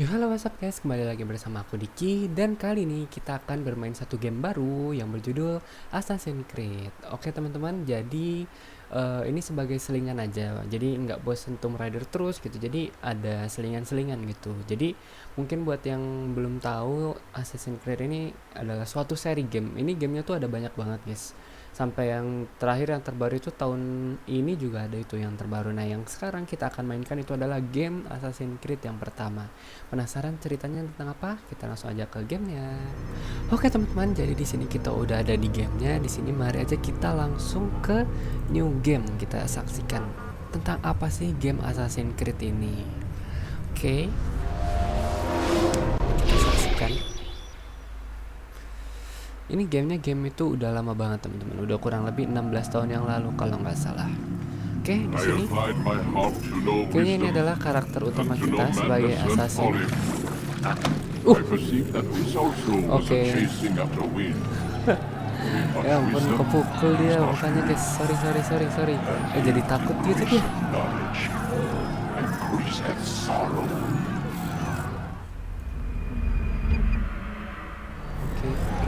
Yo, halo what's up guys, kembali lagi bersama aku Diki. Dan kali ini kita akan bermain satu game baru yang berjudul Assassin's Creed. Oke teman-teman, jadi ini sebagai selingan aja. Jadi nggak bosen Tomb Raider terus gitu. Jadi ada selingan-selingan gitu. Jadi mungkin buat yang belum tahu, Assassin's Creed ini adalah suatu seri game. Ini gamenya tuh ada banyak banget guys. Sampai yang terakhir, yang terbaru itu tahun ini juga ada itu yang terbaru. Nah yang sekarang kita akan mainkan itu adalah game Assassin's Creed yang pertama. Penasaran ceritanya tentang apa? Kita langsung aja ke gamenya. Oke teman-teman, jadi di sini kita udah ada di gamenya. Di sini mari aja kita langsung ke new game. Kita saksikan tentang apa sih game Assassin's Creed ini. Oke, kita saksikan. Ini game itu udah lama banget teman-teman. Udah kurang lebih 16 tahun yang lalu kalau nggak salah. Oke, di sini kayaknya ini adalah karakter utama kita sebagai assassin. Oke. Ya ampun, kepukul dia makanya guys. Sorry. Jadi takut gitu dia.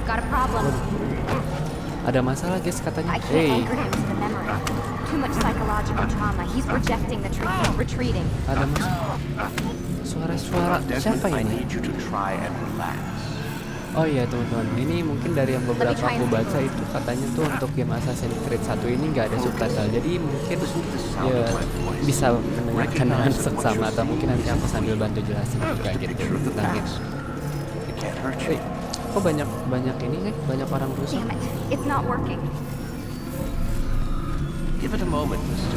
Got a problem. Ada masalah guys katanya. I can't anchor him to the memory. Too much psychological trauma. He's rejecting the truth, retreating. Ada masalah. Suara-suara siapa I ini? need you to try and relax. Oh iya teman-teman, ini mungkin dari yang beberapa aku baca itu katanya tuh untuk game Assassin's Creed 1 ini nggak ada subtitle. Jadi mungkin ya bisa mendengarkan dengan seksama atau mungkin nanti aku sambil bantu jelasin juga gitu tentang game. It can't hurt you. Kok banyak ini nih, banyak orang rusak. Damn it. It's not working. Give it a moment, mister.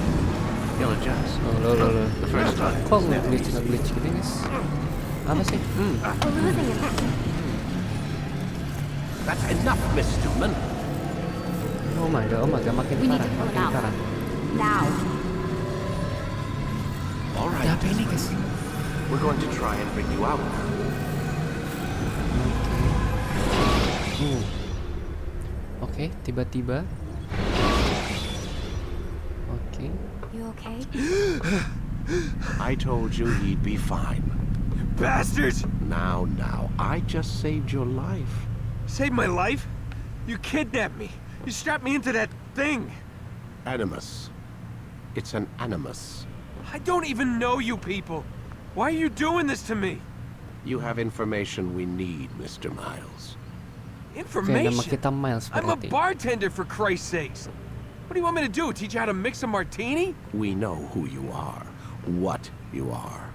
You'll adjust. Loh. The first time. Kok nge-glitch gini guys? Apa sih? We're losing him. That's enough, Miss Stillman. Oh my god, makin We need parah, to pull makin him out. parah. Now. All right. Ada apa ini guys? We're going to try and bring you out. Oke, tiba-tiba. Oke. You okay? I told you he'd be fine. Bastards! Now, I just saved your life. Saved my life? You kidnapped me. You strapped me into that thing. Animus. It's an animus. I don't even know you people. Why are you doing this to me? You have information we need, Mr. Miles. Oke, nama Information? kita Miles I'm a berarti. bartender, for Christ's sakes. What do you want me to do? Teach you how to mix a martini? We know who you are, what you are.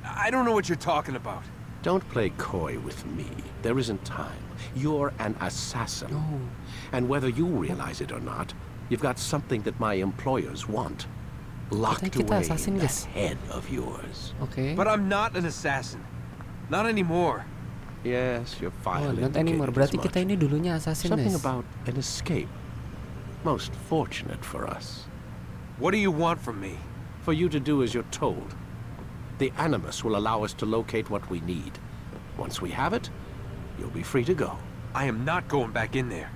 I don't know what you're talking about. Don't play coy with me. There isn't time. You're an assassin. Oh. And whether you realize it or not, you've got something that my employers want. Locked Kita away assassin, in that guys. head of yours. Oke. But I'm not an assassin. Not anymore. Yes, your Oh, file not anymore. indicated Berarti as kita much. ini dulunya assassin Something guys. about an escape. Most fortunate for us. What do you want from me? For you to do as you're told. The Animus will allow us to locate what we need. Once we have it, you'll be free to go. I am not going back in there.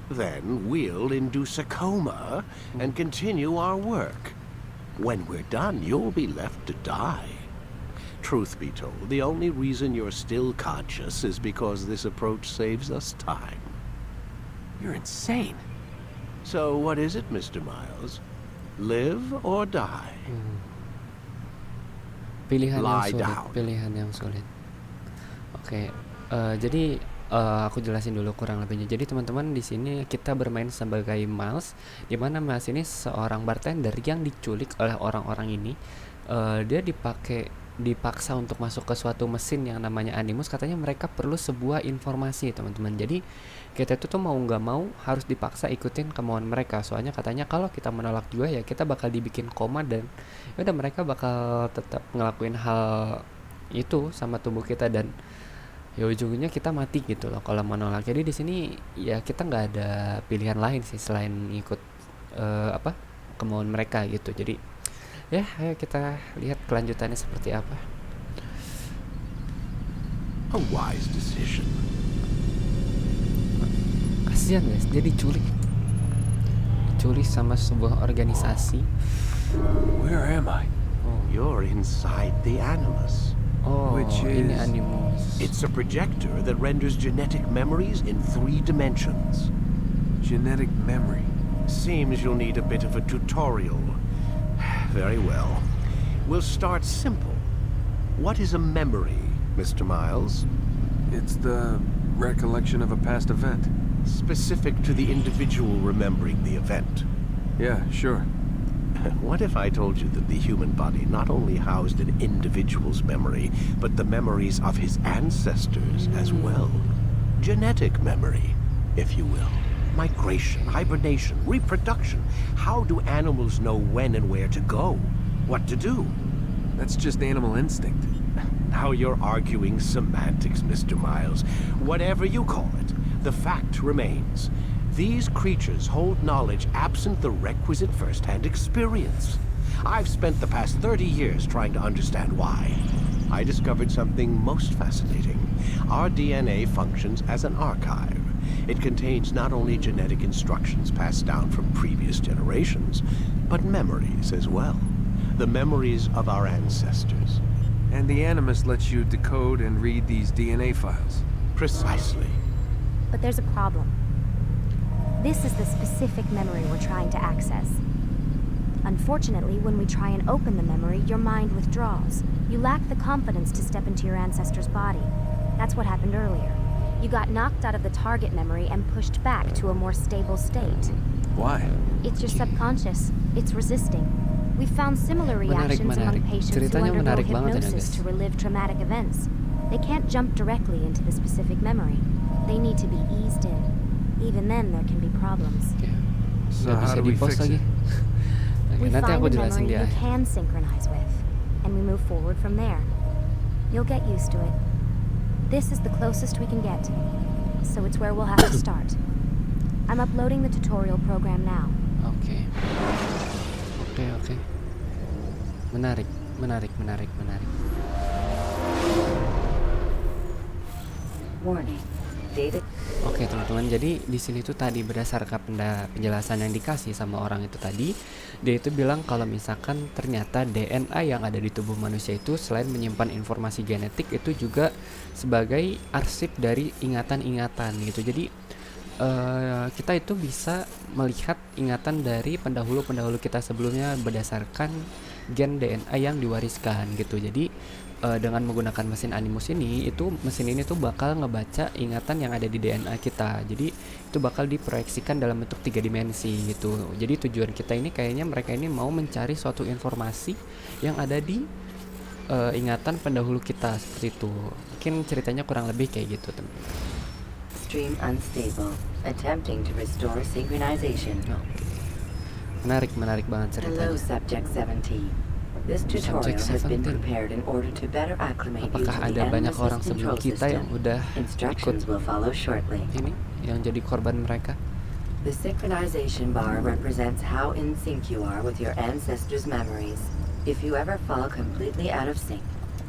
Then we'll induce a coma and continue our work. When we're done, you'll be left to die. Truth be told, the only reason you're still conscious is because this approach saves us time. You're insane. So what is it, Mr. Miles? Live or die? Pilihan yang Lie sulit. down. Pilihan yang sulit. Oke, jadi aku jelasin dulu kurang lebihnya. Jadi teman-teman di sini kita bermain sebagai Miles, di mana Miles ini seorang bartender yang diculik oleh orang-orang ini. Dia dipaksa untuk masuk ke suatu mesin yang namanya Animus. Katanya mereka perlu sebuah informasi teman-teman. Jadi kita itu tuh mau nggak mau harus dipaksa ikutin kemauan mereka. Soalnya katanya kalau kita menolak juga ya kita bakal dibikin koma dan ya udah mereka bakal tetap ngelakuin hal itu sama tubuh kita dan ya ujungnya kita mati gitu loh kalau menolak. Jadi di sini ya kita nggak ada pilihan lain sih selain ikut kemauan mereka gitu. Jadi ya ayo kita lihat kelanjutannya seperti apa. A wise decision. Kasian guys, dia diculik sama sebuah organisasi. Where am I? Oh, You're inside the Animus. Oh. Which Oh, ini Animus. It's a projector that renders genetic memories in 3 dimensions. Genetic memory. Seems you'll need a bit of a tutorial. Very well. We'll start simple. What is a memory, Mr. Miles? It's the recollection of a past event. Specific to the individual remembering the event. Yeah, sure. What if I told you that the human body not only housed an individual's memory, but the memories of his ancestors as well? Genetic memory, if you will. Migration, hibernation, reproduction. How do animals know when and where to go? What to do? That's just animal instinct. Now you're arguing semantics, Mr. Miles. Whatever you call it, the fact remains. These creatures hold knowledge absent the requisite first-hand experience. I've spent the past 30 years trying to understand why. I discovered something most fascinating. Our DNA functions as an archive. It contains not only genetic instructions passed down from previous generations, but memories as well. The memories of our ancestors. And the Animus lets you decode and read these DNA files. Precisely. But there's a problem. This is the specific memory we're trying to access. Unfortunately, when we try and open the memory, your mind withdraws. You lack the confidence to step into your ancestor's body. That's what happened earlier. You got knocked out of the target memory and pushed back to a more stable state. Why? It's your subconscious. It's resisting. We found similar reactions among patients who Ceritanya undergo menarik banget ya, hypnosis guys. to relive traumatic events. They can't jump directly into the specific memory. They need to be eased in. Even then, there can be problems. Oke. So Nggak how bisa do we di-pause fix lagi. it? Oke, We nanti find aku a jelasin memory di you akhir. can synchronize with, and we move forward from there. You'll get used to it. This is the closest we can get, so it's where we'll have to start. I'm uploading the tutorial program now. Oke. Oke. Menarik. Warning. Data. Oke teman-teman, jadi di sini tuh tadi berdasarkan penjelasan yang dikasih sama orang itu tadi, dia itu bilang kalau misalkan ternyata DNA yang ada di tubuh manusia itu selain menyimpan informasi genetik itu juga sebagai arsip dari ingatan-ingatan gitu. Jadi kita itu bisa melihat ingatan dari pendahulu-pendahulu kita sebelumnya berdasarkan gen DNA yang diwariskan gitu. Jadi dengan menggunakan mesin Animus ini, mesin ini tuh bakal ngebaca ingatan yang ada di DNA kita. Jadi itu bakal diproyeksikan dalam bentuk 3 dimensi gitu. Jadi tujuan kita ini kayaknya mereka ini mau mencari suatu informasi yang ada di ingatan pendahulu kita seperti itu. Mungkin ceritanya kurang lebih kayak gitu, teman. Stream unstable. Attempting to restore synchronization. Menarik banget Hello, ceritanya. Subject 17. This tutorial Subject has been 17. prepared in order to better acclimate you Apakah to the ada banyak Animus orang sebelum control kita yang system? udah ikut Instructions will follow shortly. ini, yang jadi korban mereka? The synchronization bar represents how in sync you are with your ancestors' memories. If you ever fall completely out of sync,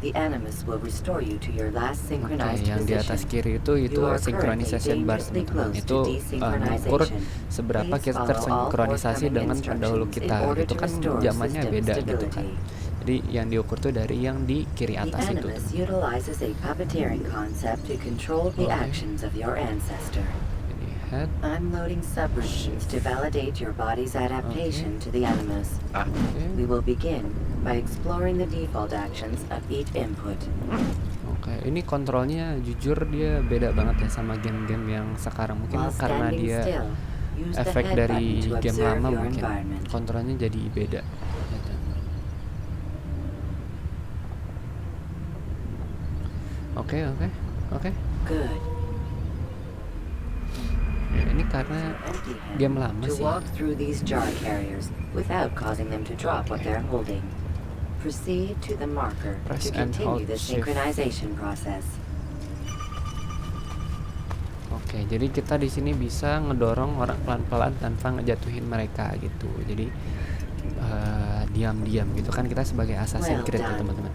the Animus will restore you to your last Oke, synchronized yang di atas position. kiri itu You are synchronization bar, currently teman-teman. dangerously Itu close to mengukur desynchronization. seberapa Please kita follow all tersinkronisasi forthcoming dengan pendahulu instructions kita. in order Itu to kan restore zamannya system beda gitu kan. stability. Jadi yang diukur tuh dari yang di kiri The atas itu. Animus utilizes a puppeteering concept to control the Okay. actions of your ancestor. Ini head. I'm loading subroutines to validate your body's adaptation to the Animus. We will begin by exploring the default actions of each input. Oke, ini kontrolnya jujur dia beda banget ya sama game-game yang sekarang. Mungkin While karena standing dia still, use the efek head dari button to game observe lama, your mungkin environment. kontrolnya jadi beda. Gitu. Oke. Good. Ya, ini karena Empty hand game lama to sih. walk through these jar carriers without causing them to drop what they're holding. Proceed to the marker Press to and hold continue the shift. synchronization process. Oke, jadi kita di sini bisa ngedorong orang pelan-pelan tanpa ngejatuhin mereka gitu. Jadi diam-diam gitu kan, kita sebagai assassin Well creed ya done. teman-teman.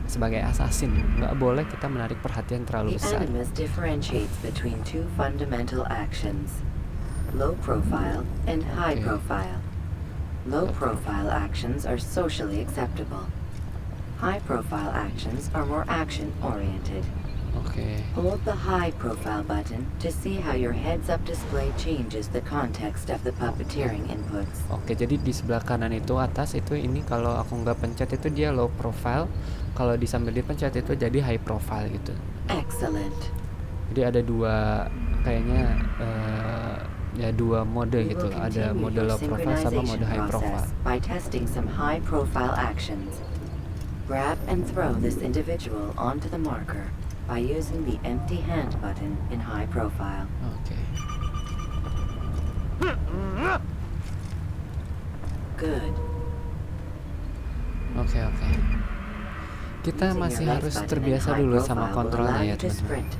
Sebagai assassin nggak boleh kita menarik perhatian terlalu The besar. Animus differentiates between two fundamental actions, low profile and high Okay. profile. Low profile actions are socially acceptable. High-profile actions are more action-oriented. Oke. Hold the high-profile button to see how your heads-up display changes the context of the puppeteering inputs. Oke, jadi di sebelah kanan itu atas itu ini kalau aku nggak pencet itu dia low profile, kalau sambil dipencet itu jadi high profile gitu. Excellent. Jadi ada dua kayaknya ya dua mode We gitu. will Ada continue mode your low profile sama synchronization mode high profile. process by testing some high-profile actions. Grab and throw this individual onto the marker by using the empty hand button in high profile. Oke. Good. Oke. Kita Using masih your harus left button in terbiasa high dulu sama profile will allow kontrolnya you ya to teman-teman. sprint.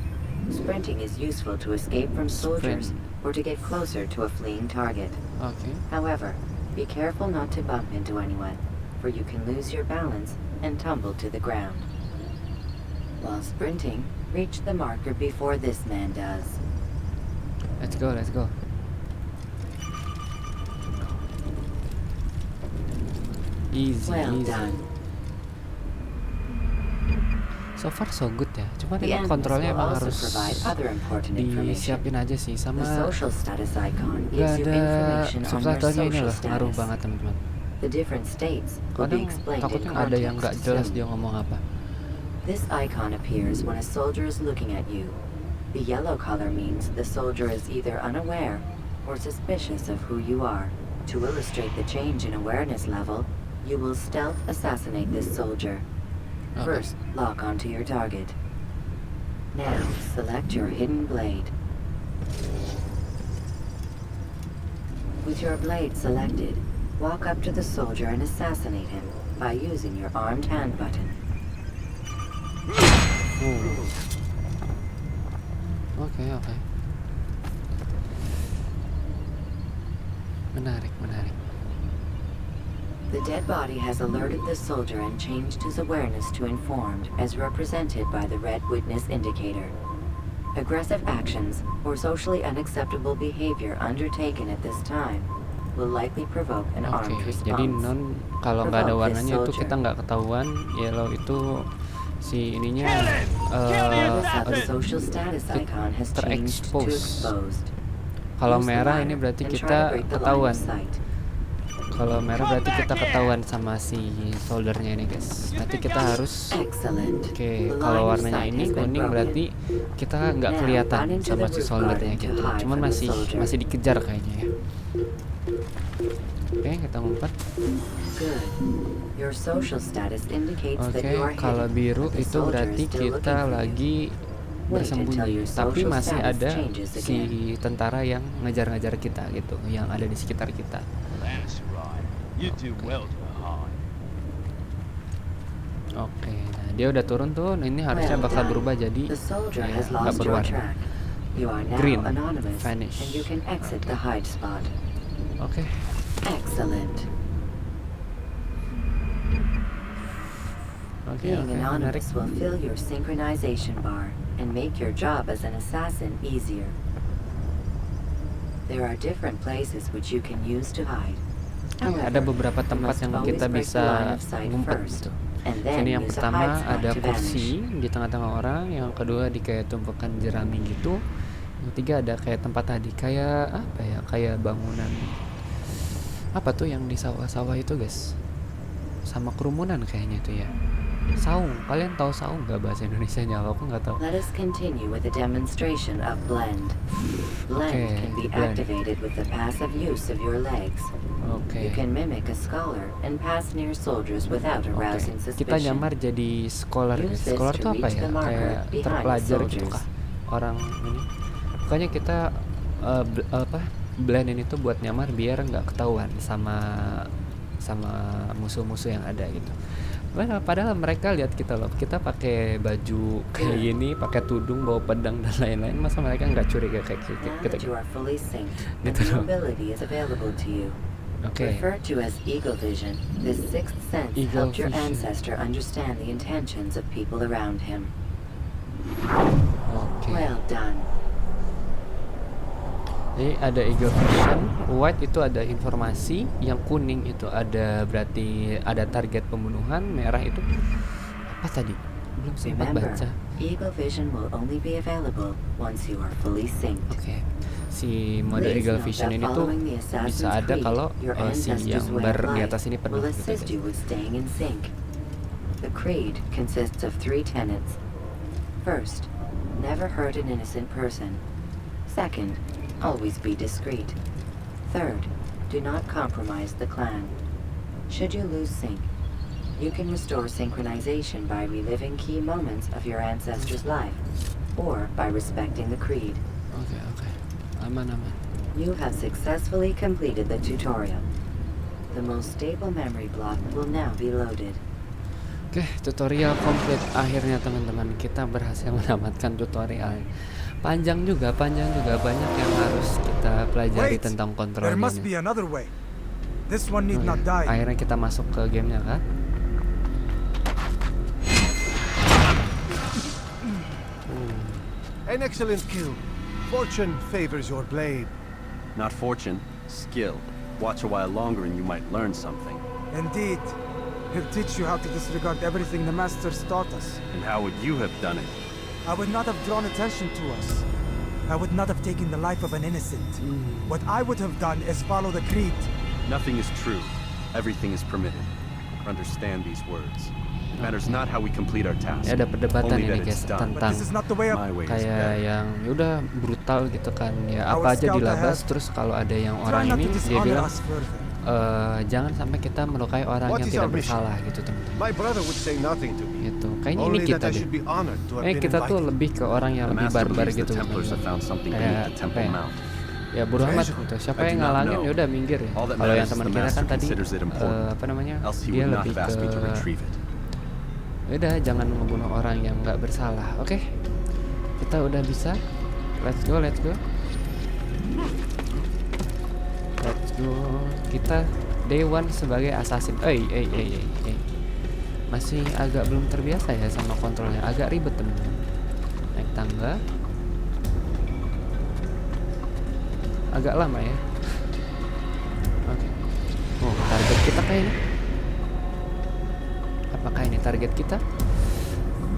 Sprinting is useful to escape from soldiers or to get closer to a fleeing target. Oke. However, be careful not to bump into anyone, for you can lose your balance and tumble to the ground. While sprinting, reach the marker before this man does. Let's go. Easy. Well done. So far so good ya. Cuman The emang animals kontrolnya will emang also harus provide other important information. disiapin aja sih, The sama social status icon gak gives you ada information on your subtitlenya ini social loh, ngaruh status. banget teman-teman. The different states will be Kadang explained in takutnya ada yang nggak context jelas soon. dia ngomong apa. This icon appears when a soldier is looking at you. The yellow color means the soldier is either unaware or suspicious of who you are. To illustrate the change in awareness level, you will stealth assassinate this soldier. Oke. First, lock onto your target. Now, select your hidden blade. With your blade selected, walk up to the soldier and assassinate him by using your armed hand button. Oke. Menarik. The dead body has alerted the soldier and changed his awareness to informed, as represented by the red witness indicator. Aggressive actions or socially unacceptable behavior undertaken at this time will likely provoke an Oke, armed jadi response. non kalau nggak ada Provoke this warnanya itu soldier. kita nggak ketahuan. Yellow itu si ininya Notice how the aduh, social status icon has changed to terexpose. exposed. Kalau Use the merah wire ini berarti and try to kita break the line ketahuan. of sight. Kalau merah berarti kita ketahuan sama si soldernya ini guys. Nanti kita harus Excellent. Oke, The kalau line of warnanya sight ini has been kuning broken. berarti kita nggak Now, kelihatan run into sama the si roof soldernya garden to gitu. hide Cuman from the soldier. masih dikejar kayaknya ya. Oke, kita ngumpet. Good. Your social status indicates that Oke, you are kalau hidden, biru but the itu soldier berarti is still kita looking for you. lagi Wait until bersembunyi. your Tapi social masih status ada changes si again. tentara yang ngejar-ngejar kita gitu, yang ada di sekitar kita. That's right. You do well to hide. Oke, nah dia udah turun tuh. Nah, ini harusnya Well bakal done. berubah jadi The soldier ya, has nggak lost your berwarna. track. You are now Green. anonymous, Vanish. and you can exit the hide spot. Oke, Excellent. Oke, Being menarik. anonymous will fill your synchronization bar and make your job as an assassin easier. There are different places which you can use to hide. Ada beberapa you tempat must yang always kita break bisa the line of sight ngumpet first, gitu. and then Sini yang use a pertama hide spot ada to kursi vanish. di tengah-tengah orang, yang kedua di kayak tumpukan jerami gitu. Yang ketiga ada kayak tempat tadi kayak apa ya? Kayak bangunan apa tuh yang di sawah-sawah itu, guys? Sama kerumunan kayaknya tuh ya. Saung. Kalian tahu saung nggak bahasa Indonesianya? Aku nggak tahu. Let us continue with a demonstration of blend. Blend Okay, can be blend. activated with the passive use of your legs. Oke. You can mimic a scholar and pass near soldiers without Oke. arousing Kita suspicion. nyamar jadi scholar. Use this Scholar to tuh apa reach ya? the marker Kayak behind the terpelajar gitu soldiers. kah? Orang ini. Pokoknya kita blend ini tuh buat nyamar biar nggak ketahuan sama musuh-musuh yang ada gitu. Padahal mereka lihat kita loh, kita pakai baju kayak gini, pakai tudung, bawa pedang dan lain-lain. Masa mereka nggak curiga kayak Now kita? that you are fully synced and Gitu the loh. mobility is available to you, Oke. referred to as eagle vision, this sixth sense Eagle helped your vision. ancestor understand the intentions of people around him. Oke. Well done. Jadi ada eagle vision, white itu ada informasi, yang kuning itu ada berarti ada target pembunuhan, merah itu Apa tadi? Belum sempat Remember, baca. Eagle Vision will only be available once you are fully synced. Oke. Si mode Please Eagle note Vision that ini tuh following the Assassin's bisa ada Creed, kalau your si ancestors' yang way of di life atas ini penuh will gitu assist guys. you with staying in sync. The creed consists of 3 tenets. First, never hurt an innocent person. Second, always be discreet. Third, do not compromise the clan. Should you lose sync, you can restore synchronization by reliving key moments of your ancestors' life, or by respecting the creed. Oke. Aman. You have successfully completed the tutorial. The most stable memory block will now be loaded. Oke, tutorial komplit akhirnya teman-teman. Kita berhasil menamatkan tutorial. Panjang juga banyak yang harus kita pelajari Wait, tentang there kontrolnya. must be another way. This one need Oke, not die. akhirnya kita masuk ke gamenya kan? An excellent kill. Fortune favors your blade. Not fortune, skill. Watch a while longer and you might learn something. Indeed. He'll teach you how to disregard everything the masters taught us. And how would you have done it? I would not have drawn attention to us. I would not have taken the life of an innocent. What I would have done is follow the creed. Nothing is true. Everything is permitted. Understand these words. It matters not how we complete our task. Ya ada perdebatan Only ini that guys it's done. But tentang this is not the way of... My way is kayak better. yang udah brutal gitu kan ya, Our apa aja scout dilabas. ahead. Terus kalau ada yang Try orang not ini to dia dishonor bilang us further. jangan sampai kita melukai orang What yang is tidak our mission? bersalah gitu teman-teman. My brother would say nothing to me. Gitu. Kayaknya ini Only kita that I deh. should be honored to have been Kita tuh invited. lebih ke orang yang The lebih master barbar believes gitu the Templars have found something Kayak beneath the apa Temple ya? Mount. Ya bodo amat Treasure. gitu. Siapa I do yang not ngalangin know. ya udah minggir ya. All that Kalau yang matters is teman the kita kan master tadi considers it important. apa namanya? Else he Dia would not lebih have asked me to ke retrieve it. udah jangan membunuh orang yang nggak bersalah. Oke. Kita udah bisa. Let's go. Let's go. Kita day one sebagai assassin. Masih agak belum terbiasa ya sama kontrolnya. Agak ribet teman-teman. Naik tangga. Agak lama ya. Oke. Oh, target kita kayaknya. Apakah ini target kita?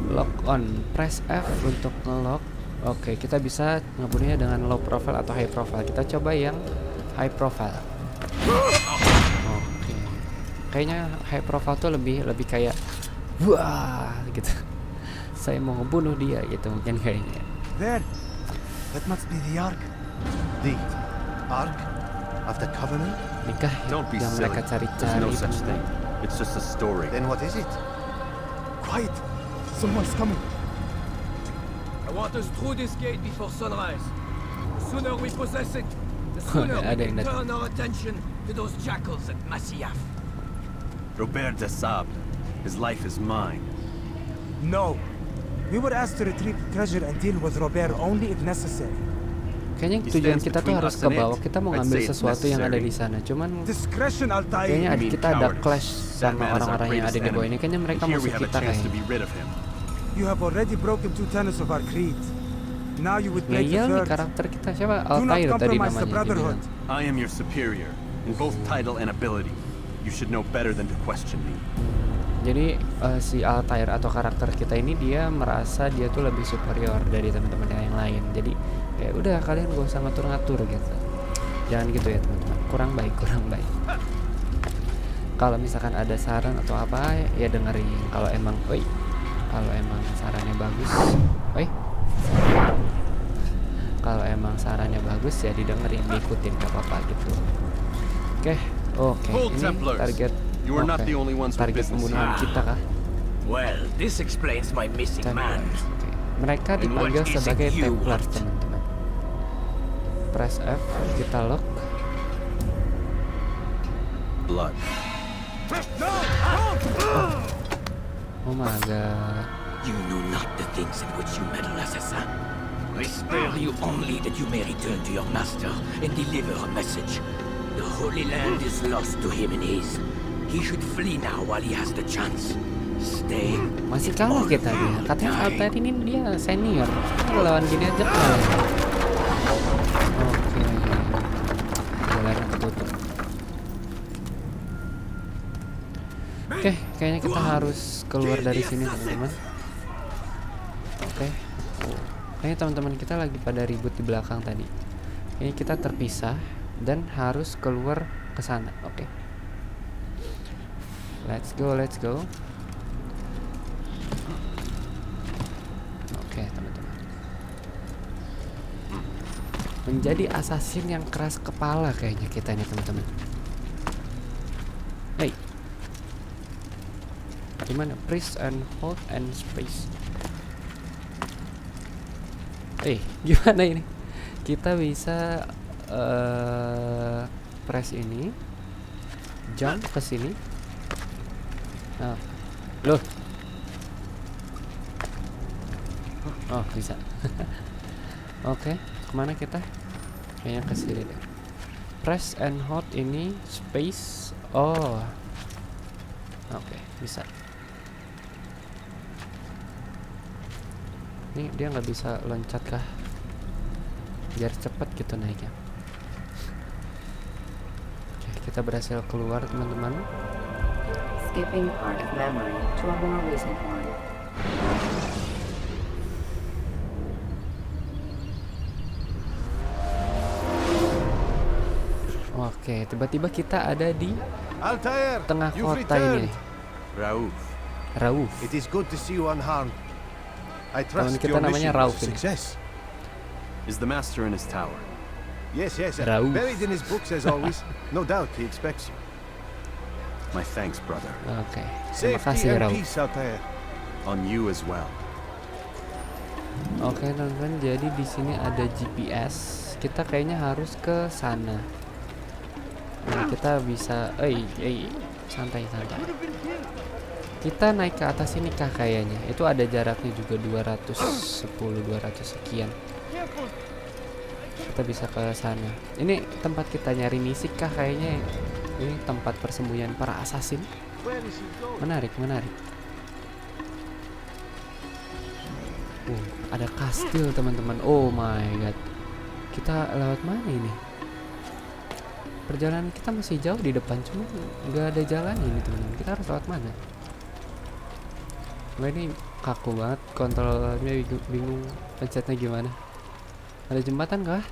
Lock on. Press F untuk nge-lock. Oke, kita bisa ngebunuhnya dengan low profile atau high profile. Kita coba yang high profile. Oke. Kayaknya high profile tuh lebih kayak wah gitu. Saya mau ngebunuh dia gitu mungkin kayaknya. There. That must be the Ark. The Ark of the Covenant? Nikah Don't be yang silly. mereka There's cari-cari. no such thing. It's just a story. Then what is it? Quiet. Someone's coming. I want us through this gate before sunrise. The sooner we possess it, the sooner we Ada yang can datang. turn our attention to those jackals at Masyaf. Robert de Sable. His life is mine. No. We were asked to retrieve treasure and deal with Robert only if necessary. Kayaknya He tujuan stands kita tuh between harus us ke and bawah. it. Kita mau I'd ngambil say it's sesuatu yang ada di necessary. sana. Cuman Discretion, Altair. kayaknya You mean kita ada cowardice. clash That sama man is our orang-orang yang ada greatest di bawah enemy. ini. Kayaknya mereka And here we musuh have a kita chance to kayaknya. be rid of him. You have already broken 2 tenets of our creed. Now you would break the Ngeyel nih third. karakter kita siapa? Do not Altair tadi compromise namanya the dia Brotherhood. bilang. I am your superior, in both title and ability. You should know better than to question me. Jadi si Altair atau karakter kita ini dia merasa dia tuh lebih superior dari teman-teman yang lain. Jadi ya udah kalian gak usah ngatur-ngatur gitu. Jangan gitu ya teman-teman. Kurang baik. Kalau misalkan ada saran atau apa ya dengerin. Kalau emang sarannya bagus, kalau emang sarannya bagus ya didengerin, diikutin gak apa-apa gitu. Oke, Hold, ini Templars. target. You are not oke, the only ones with target business pembunuhan here. kita kah? Well, this explains my missing man. Oke. Mereka And what dipanggil is it sebagai you Templars want? teman-teman. Press F, kita lock. Blood. Oh my god. You know not the things in which you meddle, assassin. I spare you only that you may return to your master and deliver a message. The Holy Land is lost to him and his. He should flee now while he has the chance. Stay. Masih kalah kita dia. Katanya Altair ini dia senior. Kita lawan gini aja kalah. Oke. Jalannya ketutup. Oke, kayaknya kita harus keluar dari sini teman-teman. Oke. Kayaknya teman-teman kita lagi pada ribut di belakang tadi. Kayaknya kita terpisah dan harus keluar ke sana. Oke. Let's go. Oke, teman-teman. Menjadi assassin yang keras kepala kayaknya kita ini, teman-teman. Hey. Gimana? Press and hold and space. Gimana ini? Kita bisa press ini, jump ke sini. Nah, loh. Oh, bisa. Oke, kemana kita? Kayaknya ke sini deh. Press and hold ini, space. Oh. Oke, bisa. Ini dia nggak bisa loncat kah? Biar cepet gitu naiknya. Oke, kita berhasil keluar teman-teman. Skipping part of memory to a more recent one. Oke, tiba-tiba kita ada di Altair, tengah you've kota ini. returned. Rauf. It is good to see you unharmed. I Teman trust kita your namanya mission was Rauf a ini. success. Is the master in his tower? Yes, Rauf. buried in his books as always. No doubt he expects you. My thanks, brother. Oke, terima Safety kasih and Rauf. peace, Altair. On you as well. Oke teman-teman, jadi di sini ada GPS. Kita kayaknya harus ke sana. Nah, kita bisa, santai. Kita naik ke atas ini kah kayaknya? Itu ada jaraknya juga 200 sekian. Kita bisa ke sana. Ini tempat kita nyari misi kah kayaknya? Ini tempat persembunyian para assassin. Menarik. Ada kastil teman-teman. Oh my god. Kita lewat mana ini? Perjalanan kita masih jauh di depan, cuma nggak ada jalan ini teman-teman. Kita harus lewat mana? Wah, ini kaku banget, kontrolnya bingung pencetnya gimana. Ada jembatan kah?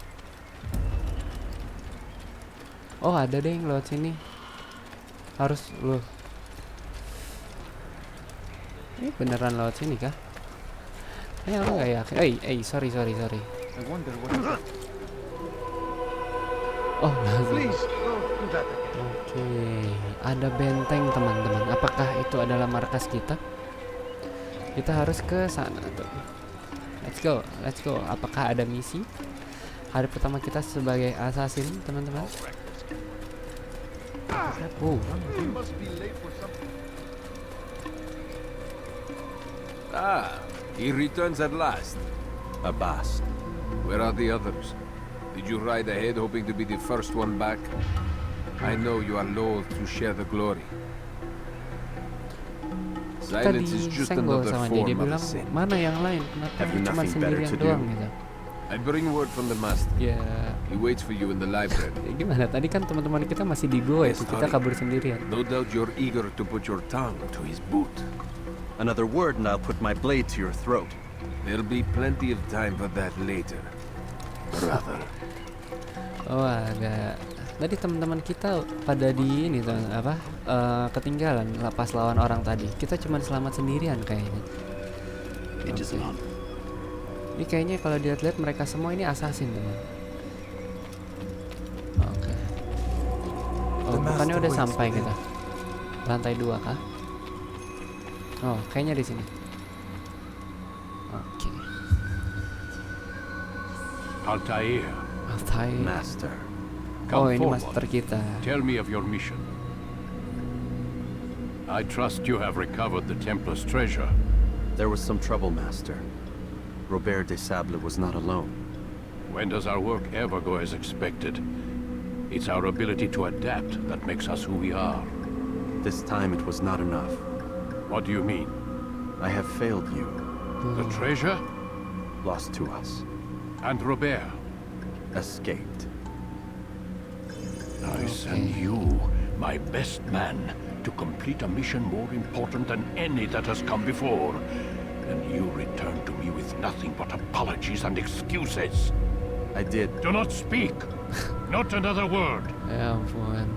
Oh ada deh yang lewat sini. Harus loh. Ini beneran lewat sini kah? Kayaknya aku nggak yakin. Sorry. I wonder what is that. Oh, Please, don't do that again. Oke, ada benteng teman-teman. Apakah itu adalah markas kita? Kita harus ke sana tuh. Let's go. Apakah ada misi? Hari pertama kita sebagai assassin, teman-teman. He returns at last. Abbas. Where are the others? Did you ride ahead hoping to be the first one back? I know you are loath to share the glory. Kita Silence is just disenggol another sama dia. Dia form of bilang sin. mana yang lain? Kenapa Have you cuma nothing better sendirian to do? doang gitu? I bring word from the master. Ya, He waits for you in the library. gimana? Tadi kan teman-teman kita masih di goa itu. Kita kabur sendirian. No doubt you're eager to put your tongue to his boot. Another word and I'll put my blade to your throat. There'll be plenty of time for that later, brother. Oh agak. Tadi teman-teman kita pada di ini ketinggalan pas lawan orang tadi. Kita cuma selamat sendirian kayaknya. It is Oke. on. Ini kayaknya kalau dilihat-lihat mereka semua ini assassin teman. Oke. Oh, bukannya udah sampai kita. Lantai 2 kah? Oh, kayaknya di sini. Oke. Altair, Altair. Master. Oh, come ini forward. master kita. Tell me of your mission. I trust you have recovered the Templar's treasure. There was some trouble, Master. Robert de Sable was not alone. When does our work ever go as expected? It's our ability to adapt that makes us who we are. This time it was not enough. What do you mean? I have failed you. The treasure? Lost to us. And Robert? Escaped. I send you My best man to complete a mission more important than any that has come before. And you return to me with nothing but apologies and excuses. I did. Do not speak. Not another word. Ya ampun.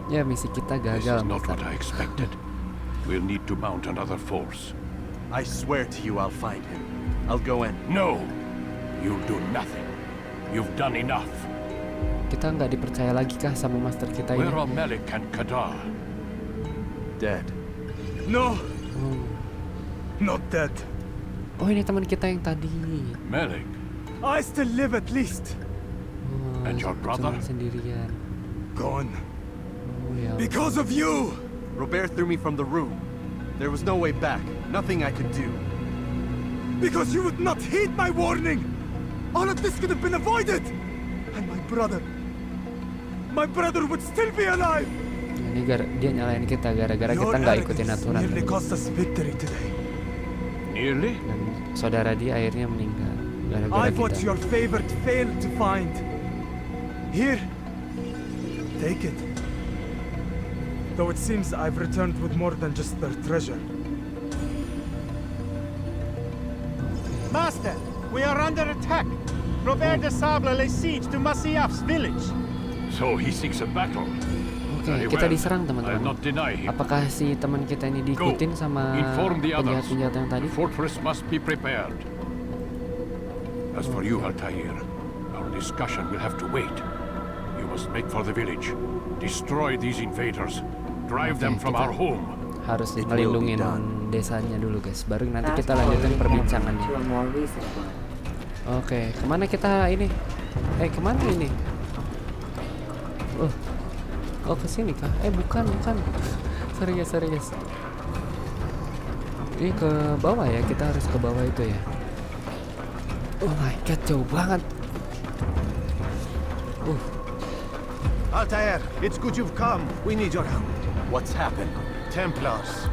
Ya misi kita This gagal, is not Mister. what I expected. We'll need to mount another force. I swear to you I'll find him. I'll go in. No! You'll do nothing. You've done enough. Kita nggak dipercaya lagi kah sama master kita ini? Where are Melik and Kadar? Dead. No! Not dead. Oh, ini teman kita yang tadi. Melik? I still live at least. Oh, And your brother? cuman sendirian. Gone. Oh, ya. Because of you! Robert threw me from the room. There was no way back. Nothing I could do. Because you would not heed my warning! All of this could have been avoided! And my brother would still be alive! Ini dia nyalain kita gara-gara kita nggak ikutin aturan. Nearly cost us victory today. Nearly? Dan saudara dia akhirnya meninggal gara-gara I've what kita. your favorite failed to find. Here, take it. Though it seems I've returned with more than just their treasure. Master, we are under attack. Robert de Sable lays siege to Masyaf's village. So he seeks a battle. Oke, kita diserang I'll teman-teman. not deny him. Apakah si teman kita ini diikutin sama Inform the others. penjahat-penjahat yang tadi? The fortress must be prepared. As for you, Altair, our discussion will have to wait. You must make for the village. Destroy these invaders. Drive them from our home. Harus ngelindungin desanya dulu guys. Baru nanti kita lanjutin perbincangannya. Oke, kemana kita ini? Kemana ini? Oh kesini kah? Bukan. Sorry guys. Ini ke bawah ya, kita harus ke bawah itu ya. Oh my god, jauh banget. Altair, it's good you've come. We need your help. What's happened? Templars.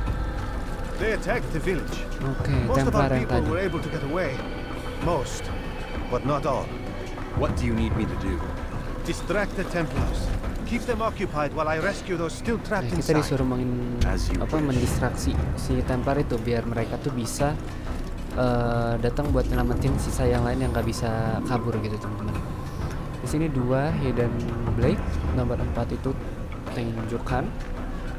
They attacked the village. Oke, Most of our Templar yang people tadi. were able to get away. Most, but not all. What do you need me to do? Distract the Templars. Keep them occupied while I rescue those still trapped Kita inside. disuruh mendistraksi si Templar itu biar mereka tuh bisa datang buat nyelamatin sisa yang lain yang nggak bisa kabur gitu teman-teman. Di sini 2 hidden blade, nomor 4 itu tunjukkan,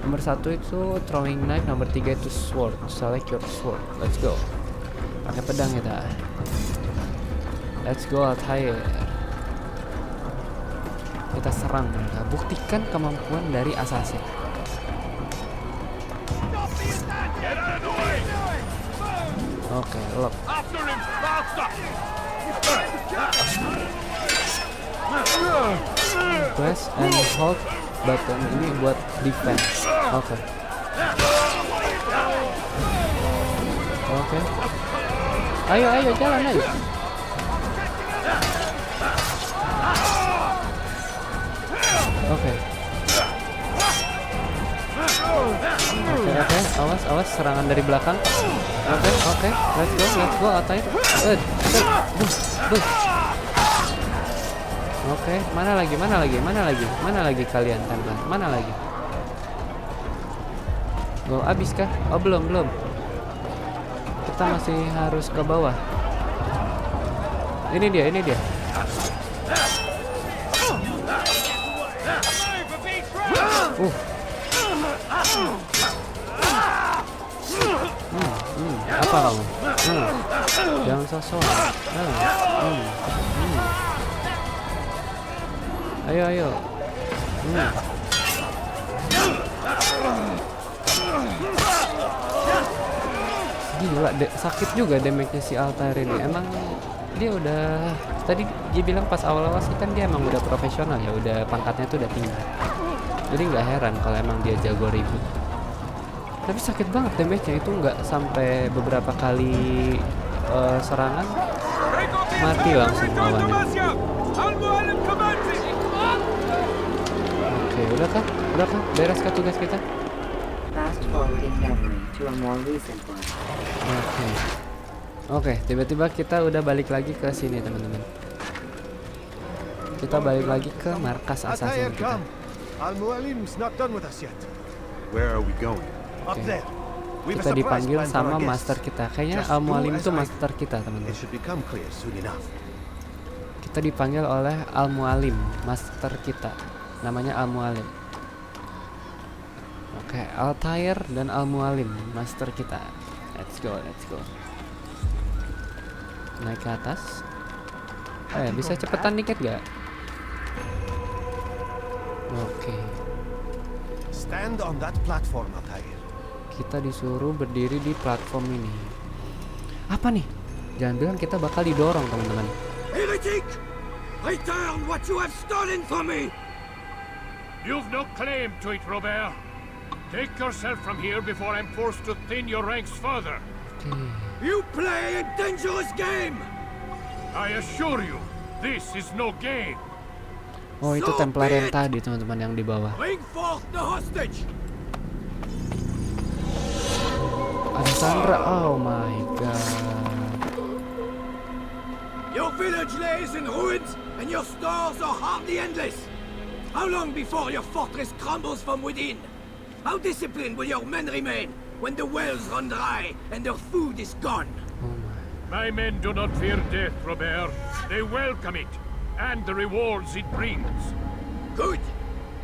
nomor 1 itu throwing knife, nomor 3 itu sword. Select your sword. Let's go. Pakai pedang kita. Let's go Altair. Kita serang mereka. Buktikan kemampuan dari assassin. Oke, lock. Press and hold button ini buat defense. Oke. Ayo jalan ayo. Oke, awas serangan dari belakang. Oke, let's go Altair. Oke, mana lagi kalian Templar? Mana lagi? Oh, abis kah? Oh, belum. Kita masih harus ke bawah. Ini dia. Apa kamu? Jangan sosok. Ayo. Gila, sakit juga damage-nya si Altair ini. Emang dia udah tadi dia bilang pas awal-awal sih kan dia emang udah profesional ya, udah pangkatnya tuh udah tinggi. Jadi nggak heran kalau emang dia jago ribut. Tapi sakit banget damage-nya itu, nggak sampai beberapa kali serangan mati langsung lawannya. Oke, udah kah? Beres kah tugas kita? Fast forwarding memory to a more recent one. Oke, tiba-tiba kita udah balik lagi ke sini teman-teman. Kita balik lagi ke markas assassin kita. Al-Mualim's not done with us yet. Where are we going? Up there. We've a Kita surprise dipanggil plan for sama our master guests. kita. Kayaknya Just Al-Mualim do itu as I master do. kita, It teman-teman. should become clear soon enough. Kita dipanggil oleh Al-Mualim, master kita. Namanya Al-Mualim. Oke, Altair dan Al-Mualim, master kita. Let's go, let's go. Naik ke atas. Bisa cepetan dikit gak? Oke. Stand on that platform, Altair. Kita disuruh berdiri di platform ini. Apa nih? Jangan bilang kita bakal didorong, teman-teman. Heretic! Return what you have stolen from me! You've no claim to it, Robert. Take yourself from here before I'm forced to thin your ranks further. You play a dangerous game! I assure you, this is no game. Oh, itu Templar yang tadi, teman-teman, yang di bawah. Bring forth the hostage! Ada Sandra. Oh my god. Your village lays in ruins, and your stores are hardly endless. How long before your fortress crumbles from within? How disciplined will your men remain when the wells run dry and their food is gone? My men do not fear death, Robert. They welcome it, and the rewards it brings. Good.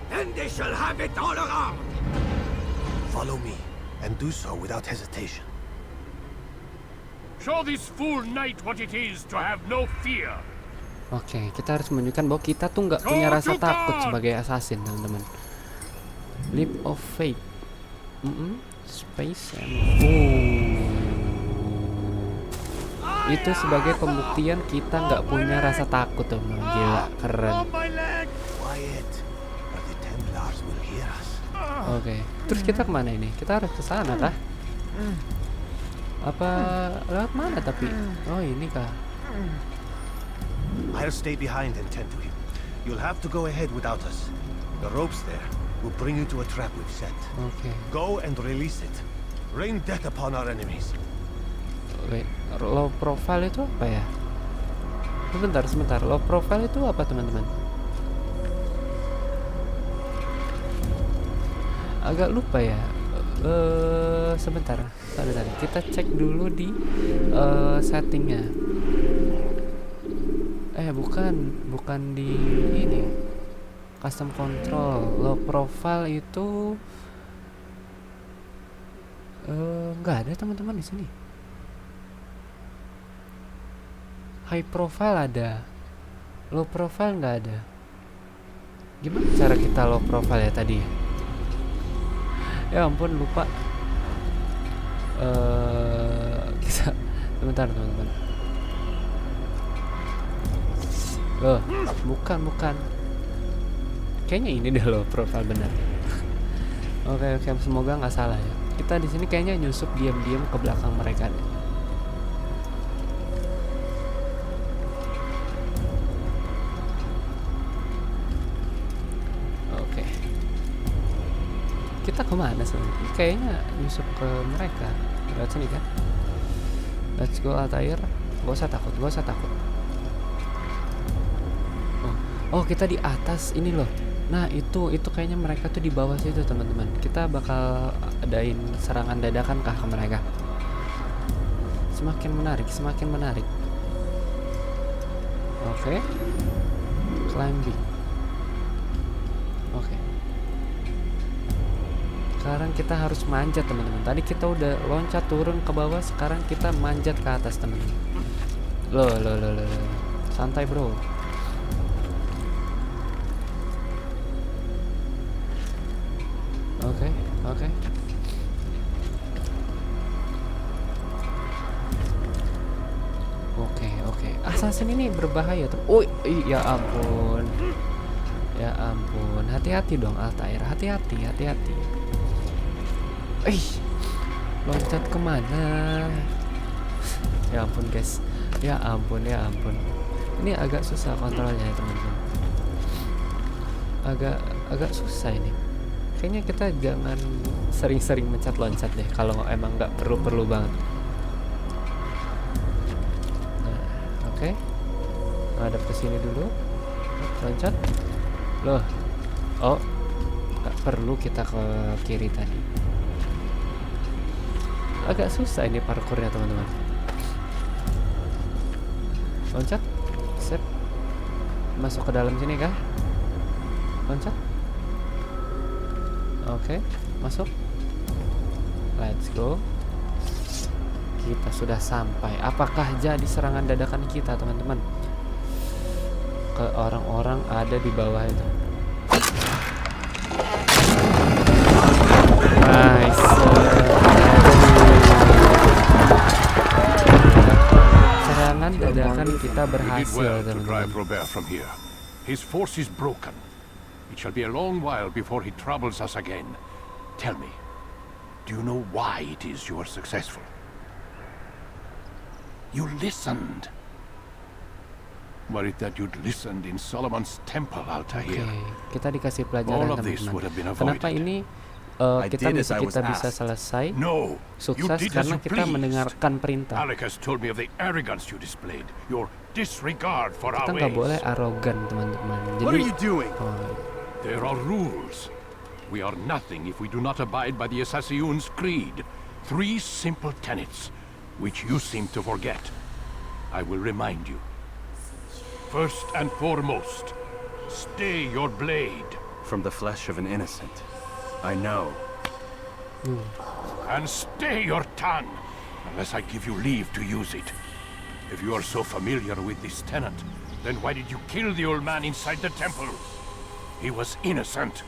Then they shall have it all around. Follow me, and do so without hesitation. Show this fool knight what it is to have no fear. Oke, kita harus menunjukkan bahwa kita tuh nggak punya rasa takut sebagai assassin, teman-teman. Leap of Faith. Space and itu sebagai pembuktian kita nggak punya rasa takut, teman-teman. Gila, keren. Quiet, or the Templars will hear us. Oke, terus kita kemana ini? Kita harus ke sana kah? Apa lewat mana tapi? Oh, ini kah? I'll stay behind and tend to him. You'll have to go ahead without us. The ropes there will bring you to a trap we've set. Oke. Go and release it. Rain death upon our enemies. Wait, low profile itu apa ya? Sebentar. Low profile itu apa, teman-teman? Agak lupa ya. Sebentar. Kita cek dulu di settingnya. Bukan di ini. Custom control. Low profile itu nggak ada, teman-teman, di sini. High profile ada, low profile nggak ada. Gimana cara kita low profile ya tadi? Ya ampun, lupa. Kita sebentar, teman-teman. Loh, bukan. Kayaknya ini deh low profile benar. Oke, semoga nggak salah ya. Kita di sini kayaknya nyusup diam-diam ke belakang mereka deh. Kita kemana sebenarnya? Kayaknya nyusup ke mereka. Lewat sini kan? Let's go, Altair. Gak usah takut. Oh, kita di atas ini loh. Nah, itu kayaknya mereka tuh di bawah situ, teman-teman. Kita bakal adain serangan dadakan kah ke mereka? Semakin menarik. Oke. Climbing. Oke. Sekarang kita harus manjat, teman-teman. Tadi kita udah loncat turun ke bawah, sekarang kita manjat ke atas, teman-teman. Loh. Santai, bro. Oke. Oke. Assassin ini berbahaya tuh. Oh, ya ampun. Hati-hati dong, Altair. Hati-hati. Loncat kemana? Ya ampun, guys. Ya ampun. Ini agak susah kontrolnya ya, teman-teman. Agak susah ini. Kayaknya kita jangan sering-sering mencet loncat deh kalau emang nggak perlu banget. Nah, oke. Hadap ke sini dulu. Loncat. Loh. Oh. perlu kita ke kiri tadi. Agak susah ini parkurnya teman-teman. Loncat, sip, masuk ke dalam sini kah? Loncat. Oke, masuk. Let's go. Kita sudah sampai. Apakah jadi serangan dadakan kita teman-teman ke orang-orang ada di bawah itu? Nice. Serangan dadakan kita You did berhasil well to teman-teman. drive Robert from here. His force is broken. It shall be a long while before he troubles us again. Tell me, do you know why it is you are successful? You listened. Were it that you'd listened in Solomon's temple, Altair? Kita dikasih pelajaran All of this would have been teman-teman. Kenapa avoided. ini I kita did as I was bisa asked. selesai No, you sukses did as karena you kita pleased. mendengarkan perintah. Alec has told me of the arrogance you displayed, your disregard for Kita our nggak ways. boleh arogan teman-teman. What Jadi are you doing? There are rules. We are nothing if we do not abide by the Assassin's creed. 3 simple tenets, which you seem to forget. I will remind you. First and foremost, stay your blade. From the flesh of an innocent. I know. And stay your tongue, unless I give you leave to use it. If you are so familiar with this tenet, then why did you kill the old man inside the temple? He was innocent.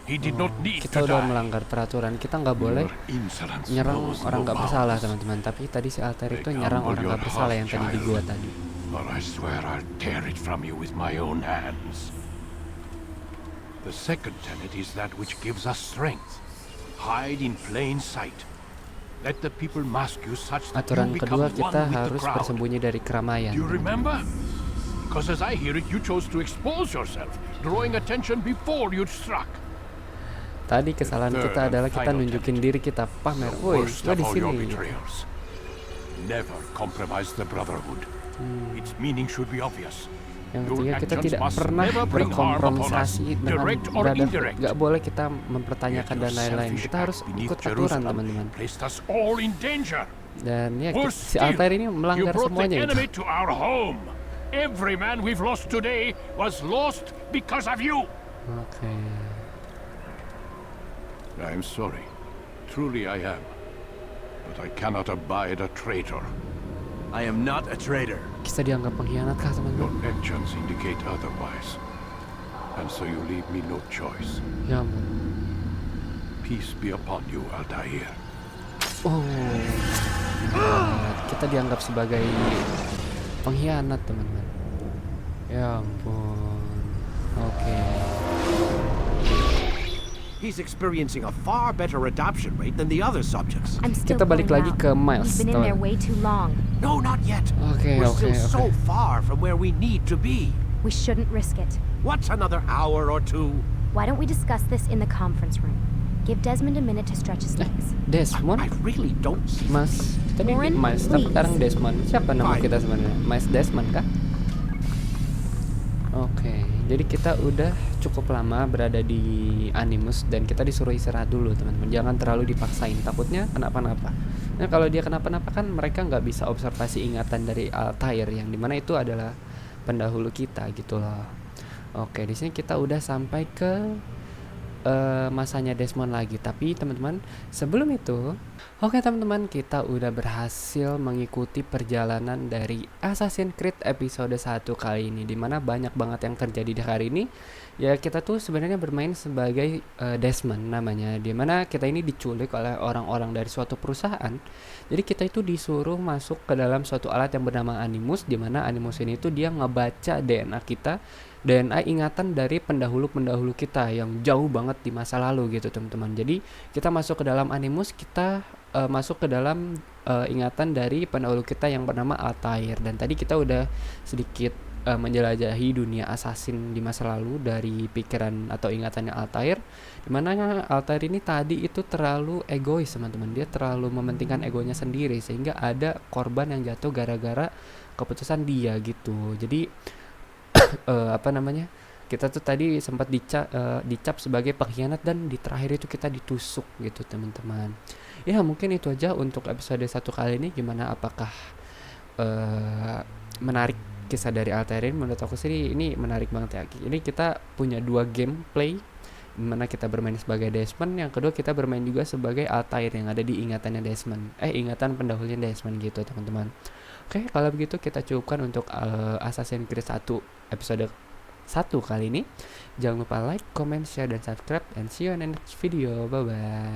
He did not need kita to udah die. melanggar peraturan. Kita nggak boleh Insolence nyerang knows orang no nggak bersalah bounds. teman-teman. Tapi tadi si Altair itu Make nyerang humble orang your nggak bersalah yang tadi di heart, gua child. tadi. Or I swear I'll tear it from you with my own hands. The second tenet is that which gives us strength. Hide in plain sight. Let the people mask you such that Aturan you kedua, become kita one with the harus crowd. bersembunyi dari keramaian. Do you remember? Because as I hear it, you chose to expose yourself, drawing attention before you struck. Tadi kesalahan The kita third adalah and kita final nunjukin diri kita pamer. The Woi, worst gua of di all your sini. betrayals. Never compromise the Brotherhood. Its meaning should be obvious. Yang Your ketiga, kita actions tidak must pernah never bring harm upon us, berkompromisasi dengan direct or Brotherhood. indirect. Gak boleh kita mempertanyakan Yet dan your lain-lain. selfish Kita harus act beneath ikut aturan Jerusalem teman-teman. placed us all in danger. Dan ya Worse si Altair ini still, melanggar you brought semuanya the itu. enemy to our home. Every man we've lost today was lost because of you. Oke. I'm sorry. Truly I am. But I cannot abide a traitor. I am not a traitor. Kita dianggap pengkhianat kah Your teman-teman? actions indicate otherwise. And so you leave me no choice. Ya ampun. Peace be upon you, Altair. Oh. Kita dianggap sebagai pengkhianat teman-teman. Ya ampun. Oke. He's experiencing a far better adoption rate than the other subjects. I'm still Kita balik pulling lagi out. ke Miles, We've been in there teman. way too long. No, not yet. Oke, We're oke, still so oke. far from where we need to be. We shouldn't risk it. What's another hour or two? Why don't we discuss this in the conference room? Give Desmond a minute to stretch his legs. Desmond? I really don't see. Mas, tadi Warren, Miles, tapi please. sekarang Desmond. Siapa nama Fine. kita sebenarnya? Miles Desmond kah? Oke, jadi kita udah cukup lama berada di Animus dan kita disuruh istirahat dulu teman-teman. Jangan terlalu dipaksain, takutnya kenapa-napa. Nah kalau dia kenapa-napa kan mereka nggak bisa observasi ingatan dari Altair yang dimana itu adalah pendahulu kita gitu loh. Oke, di sini kita udah sampai ke masanya Desmond lagi. Tapi teman-teman, sebelum itu, oke teman-teman, kita udah berhasil mengikuti perjalanan dari Assassin's Creed episode 1 kali ini, dimana banyak banget yang terjadi di hari ini. Ya kita tuh sebenarnya bermain sebagai Desmond namanya, dimana kita ini diculik oleh orang-orang dari suatu perusahaan. Jadi kita itu disuruh masuk ke dalam suatu alat yang bernama Animus, dimana Animus ini tuh dia ngebaca DNA kita, DNA ingatan dari pendahulu-pendahulu kita yang jauh banget di masa lalu gitu teman-teman. Jadi kita masuk ke dalam Animus, kita masuk ke dalam ingatan dari pendahulu kita yang bernama Altair. Dan tadi kita udah sedikit menjelajahi dunia assassin di masa lalu dari pikiran atau ingatannya Altair, dimana Altair ini tadi itu terlalu egois teman-teman. Dia terlalu mementingkan egonya sendiri sehingga ada korban yang jatuh gara-gara keputusan dia gitu. Jadi kita tuh tadi sempat dicap sebagai pengkhianat dan di terakhir itu kita ditusuk gitu teman-teman. Ya mungkin itu aja untuk episode 1 kali ini. Gimana, apakah menarik kisah dari Altair ini? Menurut aku sih ini menarik banget ya. Ini kita punya 2 gameplay, dimana kita bermain sebagai Desmond, yang kedua kita bermain juga sebagai Altair yang ada di ingatannya Desmond, ingatan pendahulunya Desmond gitu teman-teman. Oke, kalau begitu kita cukupkan untuk Assassin's Creed 1 episode 1 kali ini. Jangan lupa like, comment, share, dan subscribe, and see you on the next video. Bye bye.